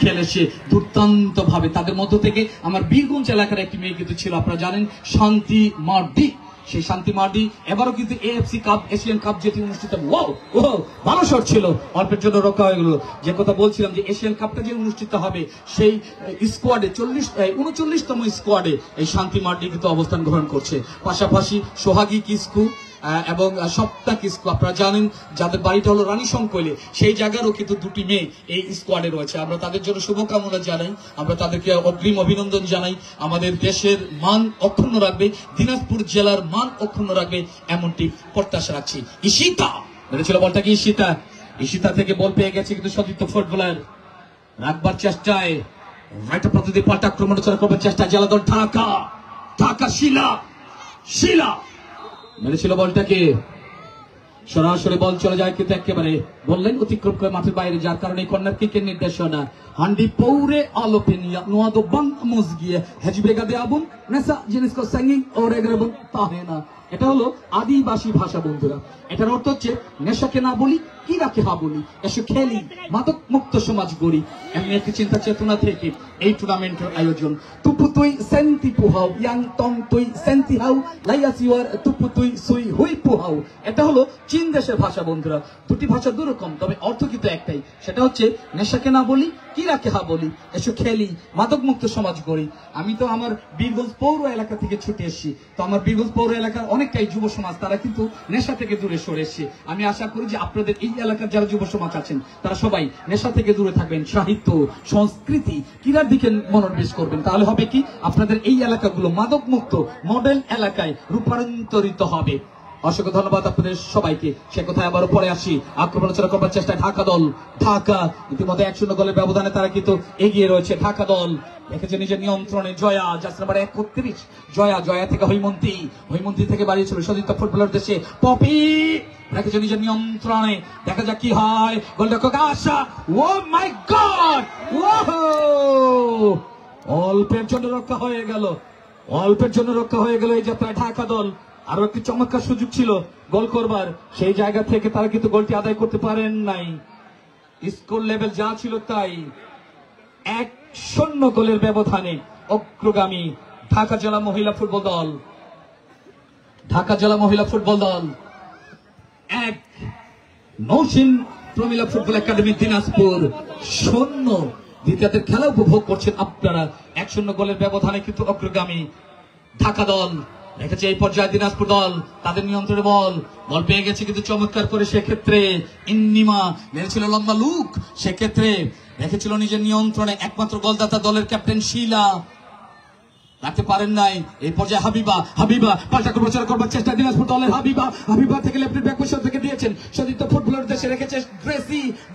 খেলেছে দুর্দান্ত ভাবে। তাদের মধ্য থেকে আমার বীরগঞ্জ এলাকার একটি মেয়ে কিন্তু ছিল, আপনারা জানেন, শান্তি মার্ডি। সেই শান্তি মার্ডি এবারও কিন্তু এএফসি কাপ, এশিয়ান কাপ যেটি অনুষ্ঠিত, ভালো শট ছিল, অল্পের জন্য রক্ষা হয়ে গেল। যে কথা বলছিলাম যে এশিয়ান কাপটা যে অনুষ্ঠিত হবে সেই স্কোয়াডে 39তম স্কোয়াডে এই শান্তি মার্ডি কিন্তু অবস্থান গ্রহণ করছে। পাশাপাশি সোহাগী কিস্কু এবং সপ্তা কিস্কু, আপনারা জানেন যাদের বাড়িটা হলো রানী সংকৈলে, সেই জায়গারও কিন্তু দুটি মেয়ে এই স্কোয়াডে রয়েছে। আমরা তাদের জন্য শুভকামনা জানাই, আমরা তাদেরকে অগ্রিম অভিনন্দন জানাই। আমাদের দেশের মান অক্ষুণ্ণ রাখবে, দিনাজপুর জেলার মান অক্ষুণ্ণ রাখবে এমনটি প্রত্যাশা রাখছি। ঈশিতা মেরেছিল বলটাকে, ঈশিতা থেকে বল পেয়ে গেছে কিন্তু সতীর্থ ফুটবলার রাখবার চেষ্টায়, রাইট প্রতিদিন পাল্টা আক্রমণ করবার চেষ্টায় জেলা দল ঢাকা শিলা মেরেছিল বলটাকে, সরাসরি বল চলে যায় কিন্তু একেবারে বললেন অতিক্রম করে মাঠের বাইরে, যার কারণে কর্নার কিকের নির্দেশনা। হান্ডি পৌরে আলোপেনিয়া নোয়াদো বাং মুজগিয়ে হেজবেগাদে আবুন নেসা জিনিসকো সাঙ্গিং ওরে গ্রেবুন তাহেনা। এটা হলো আদিবাসী ভাষা বন্ধুরা। এটার অর্থ হচ্ছে নেশাকে না বলি, কি রাখে হা বলি, এসো খেলি, মাদক মুক্ত সমাজ গড়ি। এমনি একটি চিন্তা চেতনা থেকে এই টুর্নামেন্টের আয়োজন। তুপুতুই সেন্তি পুহাও ইয়াং টং তুই সেন্তি হাউ লাইয়াসিওয়ার তুপুতুই সুই হুই পুহাও। এটা হলো চীন দেশের ভাষা বন্ধুরা। দুটি ভাষা দুরকম, তবে অর্থ কিন্তু একটাই, সেটা হচ্ছে নেশাকে না বলি, কি রাখে হা বলি, এসো খেলি, মাদক মুক্ত সমাজ গড়ি। আমি তো আমার বীরগঞ্জ পৌর এলাকা থেকে ছুটে এসেছি, তো আমার বীরগঞ্জ পৌর এলাকার অনেকটাই যুব সমাজ তারা কিন্তু নেশা থেকে দূরে সরে এসেছে। আমি আশা করি যে আপনাদের এই এলাকার যারা যুব সমাজ আছেন তারা সবাই নেশা থেকে দূরে থাকবেন, সাহিত্য, সংস্কৃতি, ক্রীড়ার দিকে মনোনিবেশ করবেন। তাহলে হবে কি, আপনাদের এই এলাকাগুলো মাদক মুক্ত মডেল এলাকায় রূপান্তরিত হবে। অসংখ্য ধন্যবাদ আপনাদের সবাইকে। সে কথায় আবারও পরে আসি। আক্রমণ করবার চেষ্টায় ঢাকা ইতিমধ্যে 1-0 গোলের ব্যবধানে তারা কিন্তু এগিয়ে রয়েছে। ঢাকা দল দেখেছে নিজের নিয়ন্ত্রণে জয়া, জার্সি নাম্বার 31 জয়া থেকে হৈমন্তী থেকে বাড়িয়েছিল সতীর্থ ফুটবলার দেশে পপি, রেখেছে নিজের নিয়ন্ত্রণে। দেখা যাক কি হয়। গোলরক্ষক আশা, ও মাই গড, অল্পের জন্য রক্ষা হয়ে গেল এই যাত্রায় ঢাকা দল। আরো একটি চমৎকার সুযোগ ছিল গোল করবার, সেই জায়গা থেকে তারা কিন্তু গোলটি আদায় করতে পারেন নাই। স্কোর লেভেল যা ছিল তাই, 1-0 গোলের ব্যবধানে অগ্রগামী ঢাকা জেলা মহিলা ফুটবল দল 1, নৌসিন প্রমিলা ফুটবল একাডেমি দিনাজপুর 0। দ্বিতীয়ার্ধের খেলা উপভোগ করছেন আপনারা। 1-0 গোলের ব্যবধানে কিন্তু অগ্রগামী ঢাকা দল। দেখেছে এই পর্যায়ে দিনাজপুর দল তাদের নিয়ন্ত্রণে বল পেয়ে গেছে কিন্তু চমৎকার করে সেক্ষেত্রে ইন্নিমা মেরেছিল লম্বা লুক, সেক্ষেত্রে রেখেছিল নিজের নিয়ন্ত্রণে একমাত্র গোলদাতা দলের ক্যাপ্টেন শিলা, রাখতে পারেন নাই। এই পর্যায়ে হাবিবা পাল্টা প্রচার করবার চেষ্টা দিনাজপুর দলের হাবিবা থেকে লেফট ব্যাক পজিশন থেকে দিয়েছেন সতীর্থ ফুটবলার দেশে, রেখেছে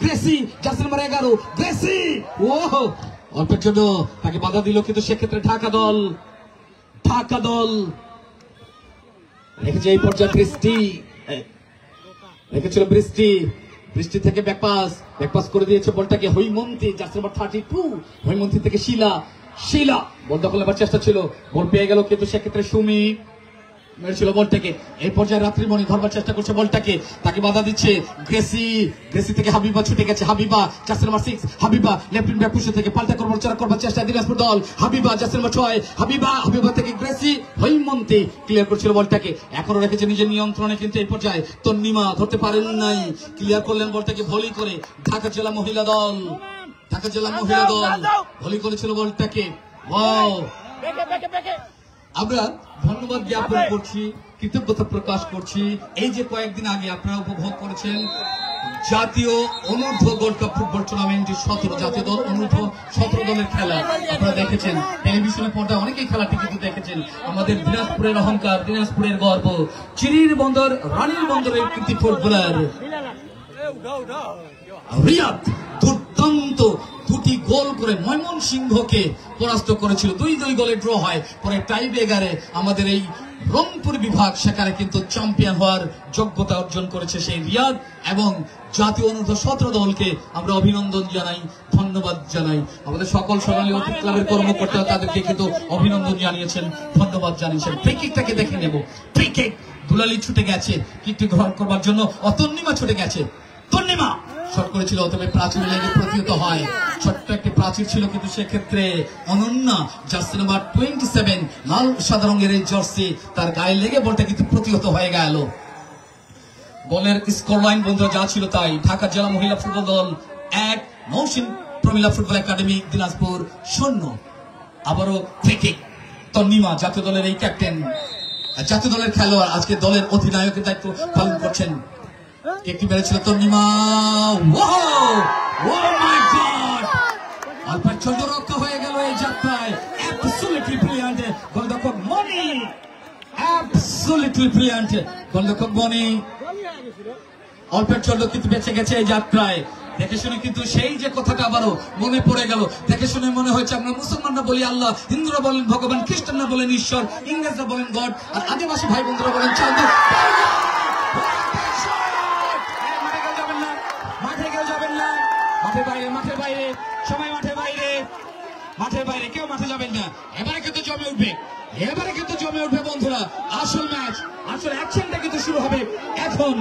গ্রেসি জার্সি নাম্বার 11 গ্রেসি, অল্পের জন্য তাকে বাধা দিল কিন্তু সেক্ষেত্রে ঢাকা দল রেখেছে এই পর্যায়ে বৃষ্টি থেকে ব্যাকপাস করে দিয়েছে বলটাকে হৈমন্তী, জার্সি নাম্বার 32 হৈমন্তী থেকে শিলা বল দখল নেবার চেষ্টা ছিল, বল পেয়ে গেল কিন্তু সেক্ষেত্রে সুমি মেরেছিল বলটাকে। এই পর্যায়ে রাত্রিমণি ধরবার চেষ্টা করছে বলটাকে, তাকে বাধা দিচ্ছে গ্রেসি থেকে হাবিবা ছুটে গেছে, jersey number 6 Habiba left back position থেকে পাল্টা করবার চেষ্টা দিনাজপুর দল, জার্সি নাম্বার 6 হাবিবা থেকে গ্রেসি হৈমন্তী ক্লিয়ার করছিল বলটাকে, এখনো রেখেছে নিজের নিয়ন্ত্রণে কিন্তু এই পর্যায়ে তন্নিমা ধরতে পারেন নাই, ক্লিয়ার করলেন বলটাকে ভলি করে ঢাকা জেলা মহিলা দল ভলি করেছিল বলটাকে। আমরা ধন্যবাদ জ্ঞাপন করছি, কৃতজ্ঞতা প্রকাশ করছি। এই যে কয়েকদিন আগে আপনারা উপভোগ করেছেন জাতীয় অনূর্ধ্ব গোল্ড কাপ ফুটবল টুর্নামেন্টের 17 জাতীয় দল অনূর্ধ্ব 17 দলের খেলা আপনারা দেখেছেন, টেলিভিশনের পর্দায় অনেকেই খেলাটি কিন্তু দেখেছেন। আমাদের দিনাজপুরের অহংকার, দিনাজপুরের গর্ব, চিরির বন্দর রানীর বন্দরের কৃতি ফুটবলার রিয়াদ দুর্দান্ত 2টি গোল করে ময়মনসিংহকে পরাস্ত করেছিল। 2-2 গোলে ড্র হয়, পরে টাই ব্রেকারে আমাদের এই রংপুর বিভাগ সেখানে কিন্তু চ্যাম্পিয়ন হওয়ার যোগ্যতা অর্জন করেছে সেই রিয়াদ, এবং জাতীয় অনূর্ধ্ব 17 দলকে আমরা অভিনন্দন জানাই, ধন্যবাদ জানাই। আমাদের সকল সোনালী অতীত ক্লাবের কর্মকর্তারা তাদেরকে কিন্তু অভিনন্দন জানিয়েছেন, ধন্যবাদ জানিয়েছেন। ফ্রি কিকটাকে দেখে নেব, ফ্রি কিক দুলালি ছুটে গেছে কিকটি গ্রহণ করবার জন্য, তন্নিমা ছুটে গেছে, তন্নিমা শট করেছিল, তবে প্রাচীর লেগে প্রতিহত হয়। ছোট্ট একটি প্রাচীর ছিল কিন্তু সেক্ষেত্রে অনন্যা জার্সি নাম্বার 27 লাল সাদা রঙের এই জার্সি তার গায়ে লেগে বলটা কিন্তু প্রতিহত হয়ে গেল। বলের স্কোর লাইন বন্ধুরা যা ছিল তাই। ঢাকা জেলা মহিলা ফুটবল দল 1, নওশীন প্রমিলা ফুটবল একাডেমি দিনাজপুর 0। আবারও থেকে তন্নিমা জাতীয় দলের এই ক্যাপ্টেন, জাতীয় দলের খেলোয়াড়, আজকে দলের অধিনায়কের দায়িত্ব পালন করছেন। একটি মেরেছিল তন্নিমা, ওয়াও ও মাই গড, অল্পের ছোট রক্ষা হয়ে গেল এই যাত্রায়। অ্যাবসলিউটলি ব্রিলিয়ান্ট গোলরক্ষক মনি, অ্যাবসলিউটলি ব্রিলিয়ান্ট গোলরক্ষক মনি, অল্পের ছোট কিন্তু বেঁচে গেছে এই যাত্রায়। দেখে শুনে কিন্তু সেই যে কথাটা আবারও মনে পড়ে গেল। দেখে শুনে মনে হয়েছে আমরা মুসলমানরা বলি আল্লাহ, হিন্দুরা বলেন ভগবান, খ্রিস্টানরা বলেন ঈশ্বর, ইংরেজরা বলেন গড, আর আদিবাসী ভাই বন্ধুরা বলেন চাঁদ। মাঠে কেউ যাবেন না, মাঠের বাইরে, মাঠের বাইরে, সবাই মাঠের বাইরে, মাঠের বাইরে, কেউ মাঠে যাবেন না। এবারে কিন্তু জমে উঠবে, এবারে কিন্তু জমে উঠবে বন্ধুরা। আসল ম্যাচ, আসল অ্যাকশনটা কিন্তু শুরু হবে এখন।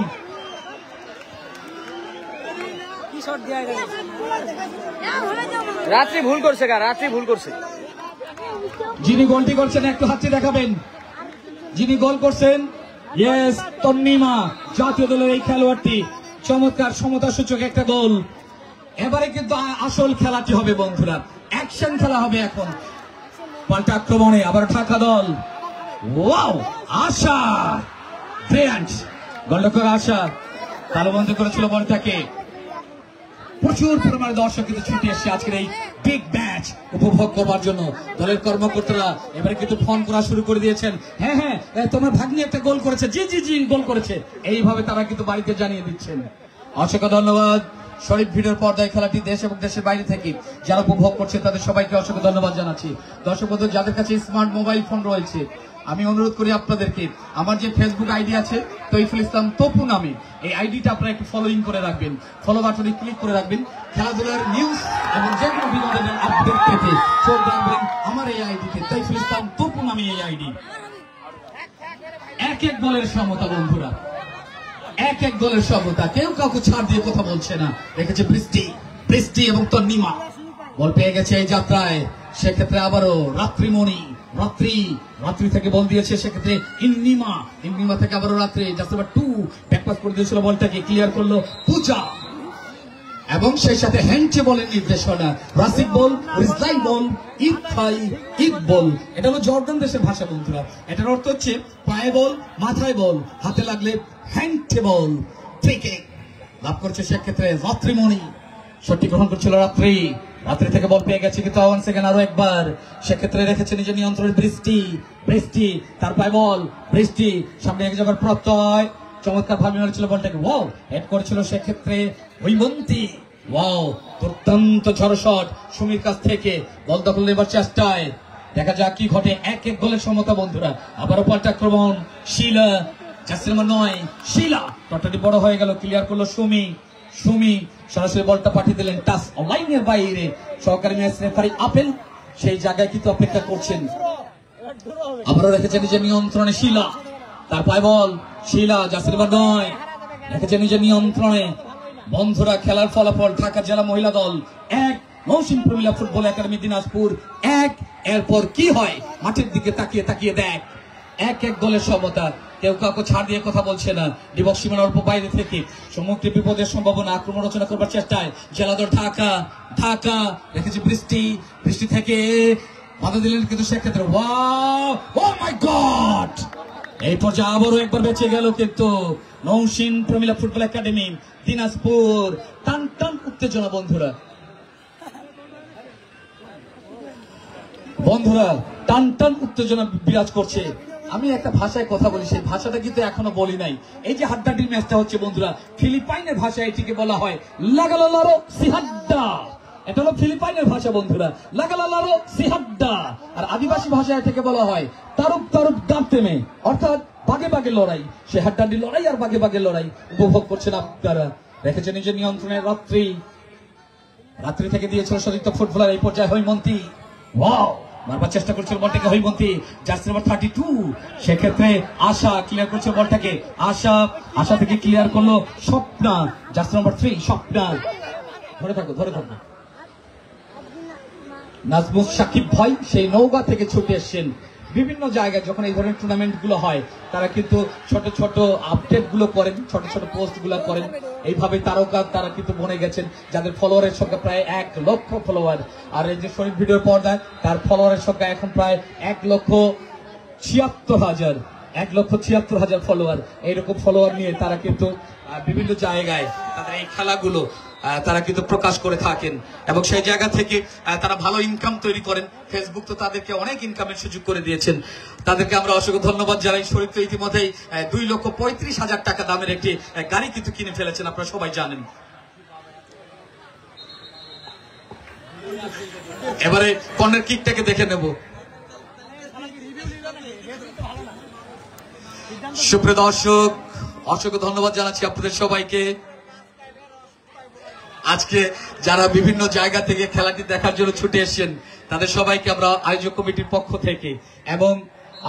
রাত্রি ভুল করছে, রাত্রি ভুল করছে। যিনি গোলটি করছেন একটু হাতটি দেখাবেন। যিনি গোল করছেন, ইয়েস, তন্নিমা জাতীয় দলের এই খেলোয়াড়টি। চমৎকার সমতা সূচক একটা গোল। এবারে কিন্তু আসল খেলাটি হবে বন্ধুরা, অ্যাকশন খেলা হবে এখন। পাল্টা আক্রমণে আবার ঢাকা দল, ওয়াও, আশা, ব্রিলিয়ান্ট গোলরক্ষক আশা তালুবন্ধ করেছিল বলটাকে। প্রচুর পরিমাণে দর্শক কিন্তু ছুটে এসেছে আজকের এই বিগ ম্যাচ উপভোগ করবার জন্য। দলের কর্মকর্তারা এবারে কিন্তু ফোন করা শুরু করে দিয়েছেন। হ্যাঁ হ্যাঁ, তোমার ভাগ্নি একটা গোল করেছে, জি জি জি গোল করেছে, এইভাবে তারা কিন্তু বাড়িতে জানিয়ে দিচ্ছেন। অসংখ্য ধন্যবাদ। শরীফ ভিডিওর পর্দায় খেলাটি দেশ এবং দেশের বাইরে থেকে যারা উপভোগ করছে তাদের সবাইকে অসংখ্য ধন্যবাদ জানাচ্ছি। দর্শক বন্ধু যাদের কাছে স্মার্ট মোবাইল ফোন রয়েছে, আমি অনুরোধ করি আপনাদেরকে, আমার যে ফেসবুক আইডি আছে তৈফুল ইসলাম তপু নামে, এই আইডিটা আপনারা একটু ফলোইং করে রাখবেন, ফলো বাটনে ক্লিক করে রাখবেন। খেলাধুলার নিউজ এবং যে কোনো বিনোদনের আপডেট পেতে চোখ রাখবেন আমার এই আইডিতে, তৈফুল ইসলাম তপু নামে এই আইডি। এক এক দলের সমতা বন্ধুরা, এক এক দলের সমতা, কেউ কাউকে ছাড় দিয়ে কথা বলছে না। রেখেছে বৃষ্টি, বৃষ্টি এবং তন্নিমা বল পেয়ে গেছে এই যাত্রায়। সেক্ষেত্রে আবারও রাত্রিমণি, রাত্রি, রাত্রি থেকে বল দিয়েছে সেক্ষেত্রে ইন্নিমা, ইন্নিমা থেকে আবারও রাত্রি, জাস্ট নাম্বার 2 ব্যাকপাস করে দিয়েছিল বলটাকে, ক্লিয়ার করলো পূজা এবং সেই সাথে হ্যান্ডে বলের নির্দেশনা। রাসিক বল, রিজলাই বল, ইথাই ইদ বল, এটা হলো জর্দান দেশের ভাষা বন্ধুরা। এটার অর্থ হচ্ছে পায়ে বল, মাথায় বল, হাতে লাগলে হ্যান্ডে বল। ফ্রি কিক লাভ করছে সেক্ষেত্রে রাত্রিমণি, শটটি গ্রহণ করছিল রাত্রি, রাত্রি থেকে বল পেয়ে গেছে কিন্তু 1 সেকেন্ড আরো একবার। সেক্ষেত্রে রেখেছে নিজের নিয়ন্ত্রণে বৃষ্টি, বৃষ্টি তার পায়ে বল, বৃষ্টি সামনে এক জায়গার প্রত্যয়, চমৎকার ভাবে মেরেছিল বলটাকে, ওয়াও, হেড করেছিল সেক্ষেত্রে হৈমন্তী, ওয়াও, দুর্দান্ত ঝড় শট সুমির কাছ থেকে। বল দখল নেবার চেষ্টায়, দেখা যাক কি ঘটে। এক এক গোলের সমতা বন্ধুরা। আবারও পাল্টা আক্রমণ, শিলা, জার্সি নাম্বার 9 শিলা, টটাটি বড় হয়ে গেল, ক্লিয়ার করলো সুমি, সুমি সরাসরি বলটা পাঠিয়ে দিলেন টাচ লাইনের বাইরে। সহকারী ম্যাচ রেফারি আপেল সেই জায়গায় কিন্তু অপেক্ষা করছেন। আবারও রেখেছে নিজের নিয়ন্ত্রণে শিলা, তার পায়ে বল, শিলা, জার্সি নাম্বার 9 রেখেছে নিজের নিয়ন্ত্রণে। বন্ধুরা খেলার ফলাফল, ঢাকা জেলা মহিলা দল 1, নওশীন প্রমিলা ফুটবল একাডেমি দিনাজপুর 1। এরপর কি হয় মাঠের দিকে তাকিয়ে তাকিয়ে দেখ। এক এক দলের সমতা, কেউ কাউকে ছাড় দিয়ে কথা বলছে না। দিবস সীমানার অল্প বাইরে থেকে সমুদ্রে বিপদের সম্ভাবনা, আক্রমণ রচনা করবার চেষ্টায় জেলাদল ঢাকা, ঢাকা রেখেছে বৃষ্টি, বৃষ্টি থেকে বাধা দিলেন কিন্তু সেক্ষেত্রে ওয়াও, ও মাই গড, এই পর্যায়ে আবারও একবার বেঁচে গেল কিন্তু নওশীন প্রমিলা ফুটবল একাডেমি দিনাজপুর। টান টান উত্তেজনা বন্ধুরা, বন্ধুরা টান টান উত্তেজনা বিরাজ করছে। আমি একটা ভাষায় কথা বলি, সেই ভাষাটা কিন্তু এখনো বলি নাই। এই যে হাড্ডাডির ম্যাচটা হচ্ছে বন্ধুরা, ফিলিপাইনের ভাষায় এটিকে বলা হয় লাগালালারো সিহাড্ডা। এটা হলো ফিলিপাইনের ভাষা বন্ধুরা, লাগালালারো সিহাড্ডা। আর আদিবাসী ভাষায় এটাকে বলা হয় তারুক তারুক দাঁতেমে, অর্থাৎ বাগে বাগে লড়াই। সে হাড্ডাডি লড়াই আর বাগে বাগে লড়াই উপভোগ করছেন আপনারা। রেখেছে নিজের নিয়ন্ত্রণে রাত্রি, রাত্রি থেকে দিয়েছিল সতীর্থ ফুটবলার এই পর্যায়ে হৈমন্তী, ওয়াও, মারবার চেষ্টা করছিল বলটাকে হৈমন্তী, জার্সি নাম্বার 32 সেক্ষেত্রে আশা ক্লিয়ার করছে বলটাকে, আশা, আশা থেকে ক্লিয়ার করলো স্বপ্না, জার্সি নাম্বার 3 স্বপ্না, ধরে থাকো ধরে থাকো। নাজমুল সাকিব ভাই সেই নওগাঁ থেকে ছুটে এসেছেন। বিভিন্ন জায়গায় যখন এই ধরনের টুর্নামেন্ট গুলো হয় তারা কিন্তু ছোট ছোট আপডেট গুলো করেন, ছোট ছোট পোস্ট গুলো করেন। এইভাবে তারা কিন্তু বনে গেছেন, যাদের ফলোয়ারের সংখ্যা প্রায় 1 লক্ষ ফলোয়ার। আর এই যে শরীফ ভিডিওর পর্দায় তার ফলোয়ারের সংখ্যা এখন প্রায় 1,76,000 ফলোয়ার। এইরকম ফলোয়ার নিয়ে তারা কিন্তু বিভিন্ন জায়গায় তাদের এই খেলাগুলো তারা কিন্তু প্রকাশ করে থাকেন এবং সেই জায়গা থেকে তারা ভালো ইনকাম তৈরি করেন। ফেসবুক তো তাদেরকে অনেক ইনকামের সুযোগ করে দিয়েছেন, তাদেরকে আমরা অসংখ্য ধন্যবাদ জানাই। শরীফ তো ইতিমধ্যেই 2,35,000 টাকা দামের একটি গাড়ি কিন্তু কিনে ফেলেছেন, আপনারা সবাই জানেন। এবারে কর্নার কিকটাকে দেখে নেব। সুপ্রিয় দর্শক, অসংখ্য ধন্যবাদ জানাচ্ছি আপনাদের সবাইকে। আজকে যারা বিভিন্ন জায়গা থেকে খেলাটি দেখার জন্য ছুটে এসেছেন তাদের সবাইকে আমরা আয়োজক কমিটির পক্ষ থেকে এবং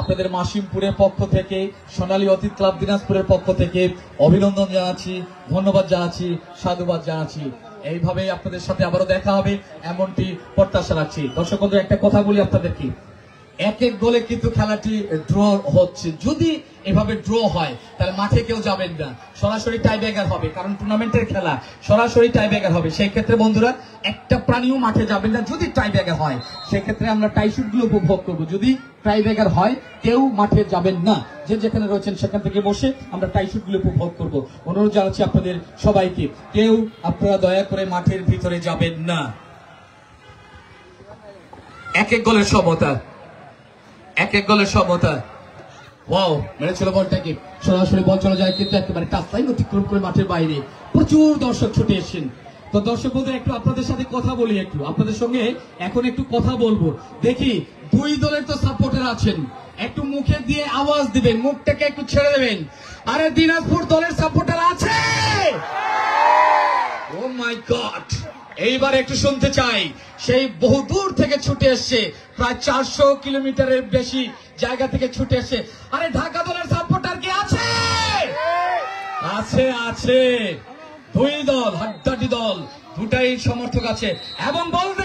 আপনাদের মাসিমপুরের পক্ষ থেকে, সোনালী অতীত ক্লাব দিনাজপুরের পক্ষ থেকে অভিনন্দন জানাচ্ছি, ধন্যবাদ জানাচ্ছি, সাধুবাদ জানাচ্ছি। এইভাবেই আপনাদের সাথে আবারও দেখা হবে এমনটি প্রত্যাশা রাখছি। দর্শক বন্ধু, একটা কথা বলি আপনাদেরকে, 1-1 গোলে কিন্তু খেলাটি ড্র হচ্ছে। যদি এভাবে ড্র হয় তাহলে মাঠে কেউ যাবেন না, সরাসরি টাই ব্রেকার হবে, কারণ টুর্নামেন্টের খেলা সরাসরি টাই ব্রেকার হবে। সেই ক্ষেত্রে বন্ধুরা একটা প্রাণীও মাঠে যাবেন না। যদি টাই ব্রেকার হয় সেই ক্ষেত্রে আমরা টাই শুট গুলো উপভোগ করবো। যদি টাই ব্রেকার হয় কেউ মাঠে যাবেন না, যে যেখানে রয়েছেন সেখান থেকে বসে আমরা টাই শুট গুলো উপভোগ করবো। অনুরোধ জানাচ্ছি আপনাদের সবাইকে, কেউ আপনারা দয়া করে মাঠের ভিতরে যাবেন না। 1-1 গোলের সমতা, 1-1 গোলের সমতা। ওয়াও, মেরেছিল বলটাকে, সরাসরি বল চলে যায় কিন্তু একেবারে টাচ লাইন অতিক্রম করে মাঠের বাইরে। প্রচুর দর্শক ছুটে এসেছেন। তো দর্শক বন্ধু, একটু আপনাদের সাথে কথা বলি, একটু আপনাদের সঙ্গে এখন একটু কথা বলবো। দেখি দুই দলের তো সাপোর্টার আছেন, একটু মুখে দিয়ে আওয়াজ দিবেন, মুখটাকে একটু ছেড়ে দেবেন। আরে দিনাজপুর দলের সাপোর্টার আছে? ও মাই গড, এইবার একটু শুনতে চাই। সেই বহু দূর থেকে ছুটে এসছে, প্রায় 400 কিলোমিটারের বেশি জায়গা থেকে ছুটে এসছে। আরে ঢাকা দলের সাপোর্টার কি আছে? আছে, আছে। দুই দল, হাড্ডাহাড্ডি দল, দুটাই সমর্থক আছে এবং বলতে